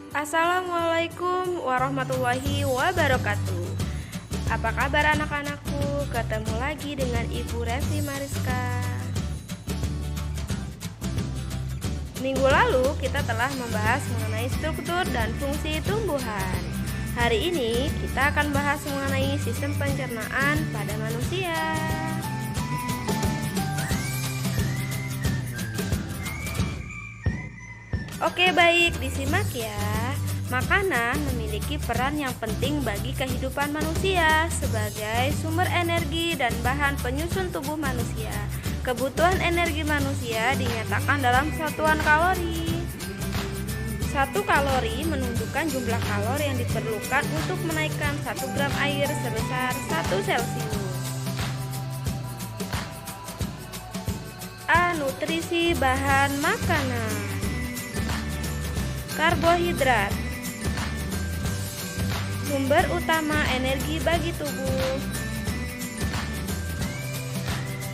Assalamualaikum warahmatullahi wabarakatuh. Apa kabar anak-anakku? Ketemu lagi dengan Ibu Revi Mariska. Minggu lalu kita telah membahas mengenai struktur dan fungsi tumbuhan. Hari ini kita akan bahas mengenai sistem pencernaan pada manusia. Oke, baik, disimak ya. Makanan memiliki peran yang penting bagi kehidupan manusia sebagai sumber energi dan bahan penyusun tubuh manusia. Kebutuhan energi manusia dinyatakan dalam satuan kalori. 1 kalori menunjukkan jumlah kalori yang diperlukan untuk menaikkan 1 gram air sebesar 1 Celcius. A. Nutrisi bahan makanan. Karbohidrat, sumber utama energi bagi tubuh.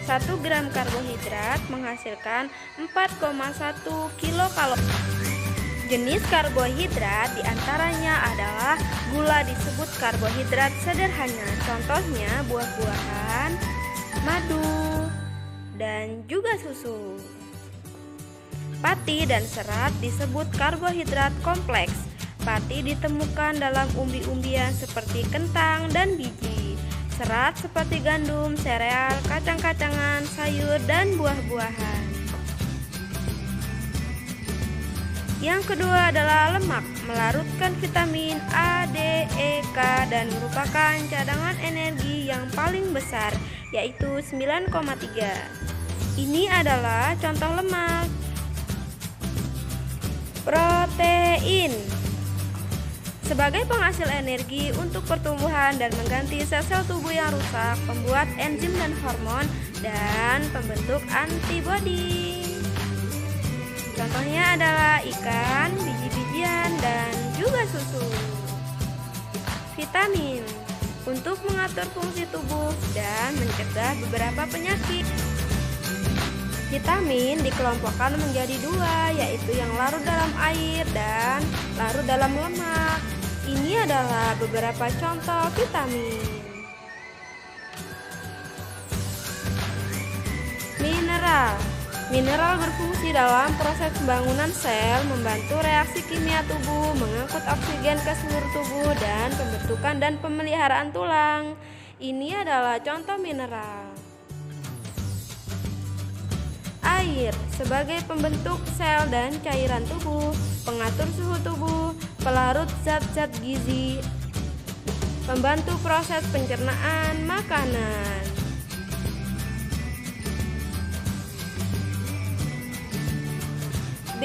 1 gram karbohidrat menghasilkan 4,1 kilokalori. Jenis karbohidrat diantaranya adalah gula disebut karbohidrat sederhana, contohnya buah-buahan, madu, dan juga susu. Pati dan serat disebut karbohidrat kompleks. Pati ditemukan dalam umbi-umbian seperti kentang dan biji. Serat seperti gandum, sereal, kacang-kacangan, sayur, dan buah-buahan. Yang kedua adalah lemak, melarutkan vitamin A, D, E, K, dan merupakan cadangan energi yang paling besar, yaitu 9,3. Ini adalah contoh lemak. Protein sebagai penghasil energi untuk pertumbuhan dan mengganti sel-sel tubuh yang rusak, pembuat enzim dan hormon, dan pembentuk antibodi. Contohnya adalah ikan, biji-bijian, dan juga susu. Vitamin untuk mengatur fungsi tubuh dan mencegah beberapa penyakit. Vitamin dikelompokkan menjadi 2, yaitu yang larut dalam air dan larut dalam lemak. Ini adalah beberapa contoh vitamin. Mineral berfungsi dalam proses pembangunan sel, membantu reaksi kimia tubuh, mengangkut oksigen ke seluruh tubuh, dan pembentukan dan pemeliharaan tulang. Ini adalah contoh mineral. Air sebagai pembentuk sel dan cairan tubuh, pengatur suhu tubuh, pelarut zat-zat gizi, pembantu proses pencernaan makanan. B.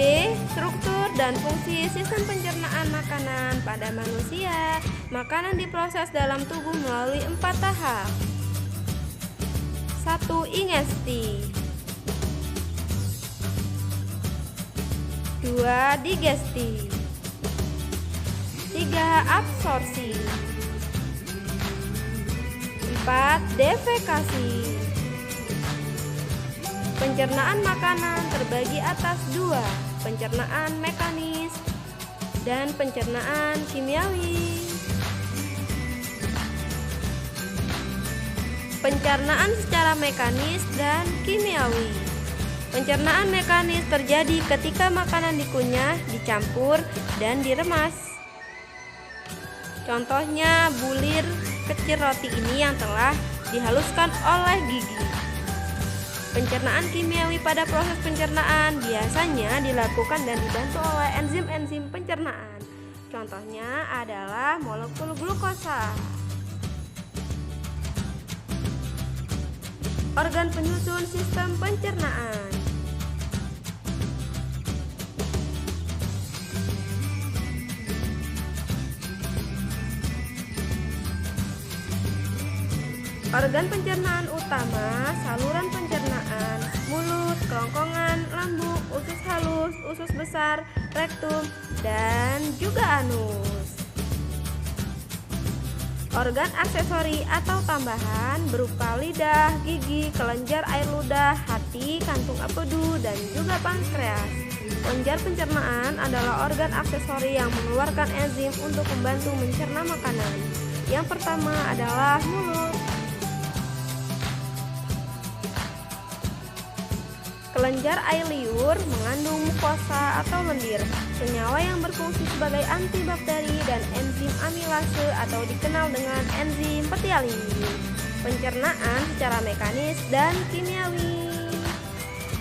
Struktur dan fungsi sistem pencernaan makanan pada manusia. Makanan diproses dalam tubuh melalui 4 tahap. 1. Ingesti, 2. Digesti, 3. Absorpsi, 4. Defekasi. Pencernaan makanan terbagi atas 2, pencernaan mekanis dan pencernaan kimiawi. Pencernaan secara mekanis dan kimiawi. Pencernaan mekanis terjadi ketika makanan dikunyah, dicampur, dan diremas. Contohnya bulir kecil roti ini yang telah dihaluskan oleh gigi. Pencernaan kimiawi pada proses pencernaan biasanya dilakukan dan dibantu oleh enzim-enzim pencernaan. Contohnya adalah molekul glukosa. Organ penyusun sistem pencernaan. Organ pencernaan utama, saluran pencernaan, mulut, kerongkongan, lambung, usus halus, usus besar, rektum, dan juga anus. Organ aksesori atau tambahan berupa lidah, gigi, kelenjar air ludah, hati, kantung empedu, dan juga pankreas. Kelenjar pencernaan adalah organ aksesori yang mengeluarkan enzim untuk membantu mencerna makanan. Yang pertama adalah mulut. Kelenjar air liur mengandung mukosa atau lendir, senyawa yang berfungsi sebagai antibakteri dan enzim amilase atau dikenal dengan enzim petialin. Pencernaan secara mekanis dan kimiawi.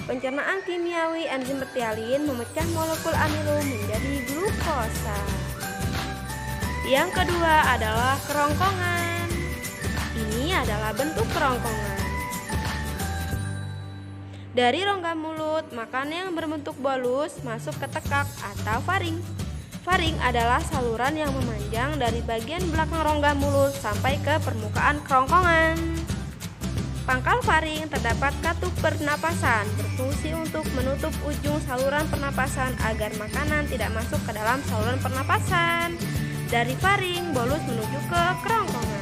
Pencernaan kimiawi enzim petialin memecah molekul amilo menjadi glukosa. Yang kedua adalah kerongkongan. Ini adalah bentuk kerongkongan. Dari rongga mulut, makanan yang berbentuk bolus masuk ke tekak atau faring. Faring adalah saluran yang memanjang dari bagian belakang rongga mulut sampai ke permukaan kerongkongan. Pangkal faring terdapat katup pernapasan, berfungsi untuk menutup ujung saluran pernapasan agar makanan tidak masuk ke dalam saluran pernapasan. Dari faring, bolus menuju ke kerongkongan.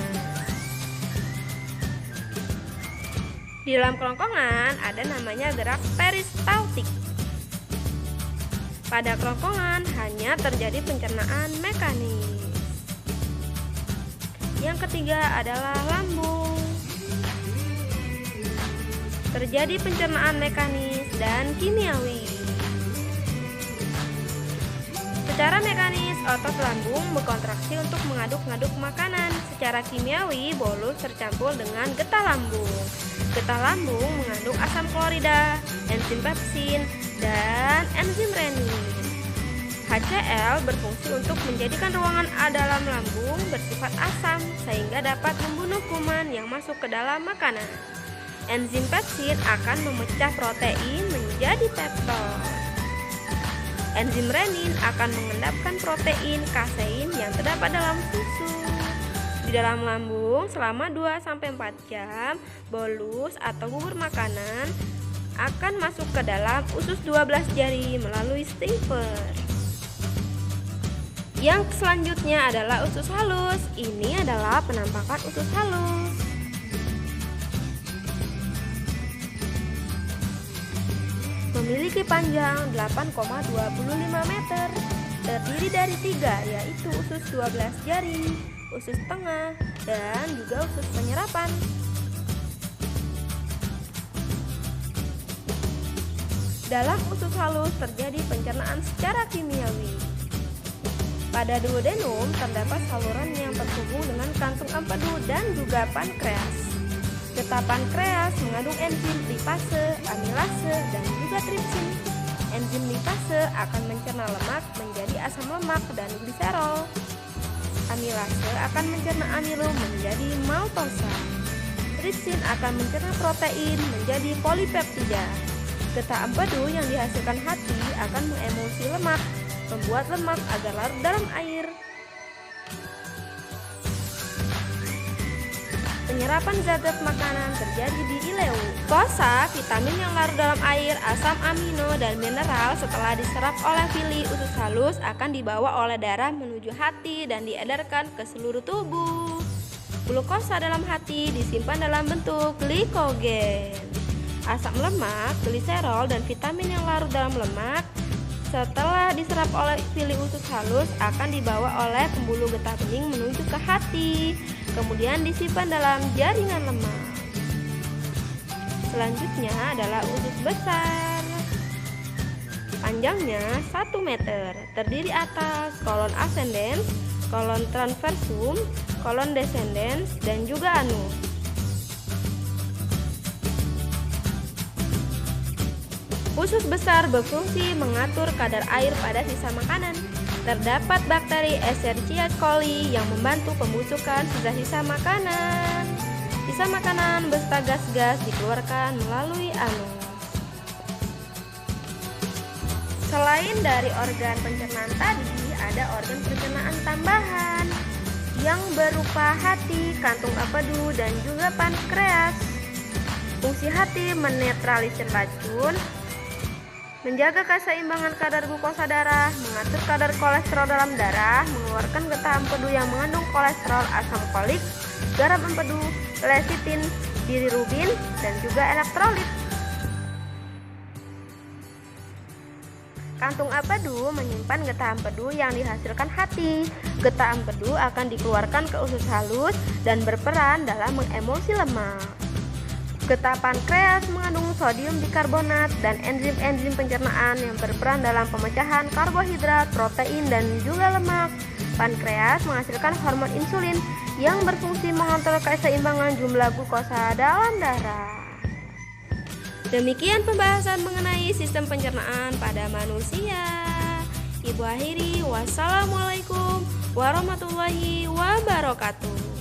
Di dalam kerongkongan ada namanya gerak peristaltik. Pada kerongkongan hanya terjadi pencernaan mekanis. Yang ketiga adalah lambung. Terjadi pencernaan mekanis dan kimiawi. Secara mekanis, otot lambung berkontraksi untuk mengaduk-ngaduk makanan. Secara kimiawi, bolus tercampur dengan getah lambung. Getah lambung mengandung asam klorida, enzim pepsin, dan enzim renin. HCl berfungsi untuk menjadikan ruangan dalam lambung bersifat asam sehingga dapat membunuh kuman yang masuk ke dalam makanan. Enzim pepsin akan memecah protein menjadi peptid. Enzim renin akan mengendapkan protein kasein yang terdapat dalam susu. Di dalam lambung selama 2-4 jam, bolus atau bubur makanan akan masuk ke dalam usus 12 jari melalui stapler. Yang selanjutnya adalah usus halus. Ini adalah penampakan usus halus. Memiliki panjang 8,25 meter, terdiri dari 3, yaitu usus 12 jari, usus tengah, dan juga usus penyerapan. Dalam usus halus terjadi pencernaan secara kimiawi. Pada duodenum terdapat saluran yang terhubung dengan kantung empedu dan juga pankreas. Getah pankreas mengandung enzim lipase, amilase, dan juga tripsin. Enzim lipase akan mencerna lemak menjadi asam lemak dan gliserol. Amilase akan mencerna amilo menjadi maltosa. Tripsin akan mencerna protein menjadi polipeptida. Getah empedu yang dihasilkan hati akan mengemulsi lemak, membuat lemak agar larut dalam air. Penyerapan zat-zat makanan terjadi di ileu. Glukosa, vitamin yang larut dalam air, asam amino, dan mineral setelah diserap oleh villi usus halus akan dibawa oleh darah menuju hati dan diedarkan ke seluruh tubuh. Glukosa dalam hati disimpan dalam bentuk glikogen. Asam lemak, gliserol, dan vitamin yang larut dalam lemak setelah diserap oleh villi usus halus akan dibawa oleh pembuluh getah bening menuju ke hati, kemudian disimpan dalam jaringan lemak. Selanjutnya adalah usus besar. Panjangnya 1 meter, terdiri atas kolon ascendens, kolon transversum, kolon descendens, dan juga anus. Usus besar berfungsi mengatur kadar air pada sisa makanan. Terdapat bakteri Escherichia coli yang membantu pembusukan sisa-sisa makanan. Sisa makanan beserta gas-gas dikeluarkan melalui anus. Selain dari organ pencernaan tadi, ada organ pencernaan tambahan yang berupa hati, kantung empedu, dan juga pankreas. Fungsi hati menetralisir racun, menjaga keseimbangan kadar glukosa darah, mengatur kadar kolesterol dalam darah, mengeluarkan getah empedu yang mengandung kolesterol, asam folik, garam empedu, lecitin, bilirubin, dan juga elektrolit. Kantung empedu menyimpan getah empedu yang dihasilkan hati. Getah empedu akan dikeluarkan ke usus halus dan berperan dalam mengemulsi lemak. Getah pankreas mengandung sodium bikarbonat dan enzim-enzim pencernaan yang berperan dalam pemecahan karbohidrat, protein, dan juga lemak. Pankreas menghasilkan hormon insulin yang berfungsi mengontrol keseimbangan jumlah glukosa dalam darah. Demikian pembahasan mengenai sistem pencernaan pada manusia. Ibu akhiri, wassalamualaikum warahmatullahi wabarakatuh.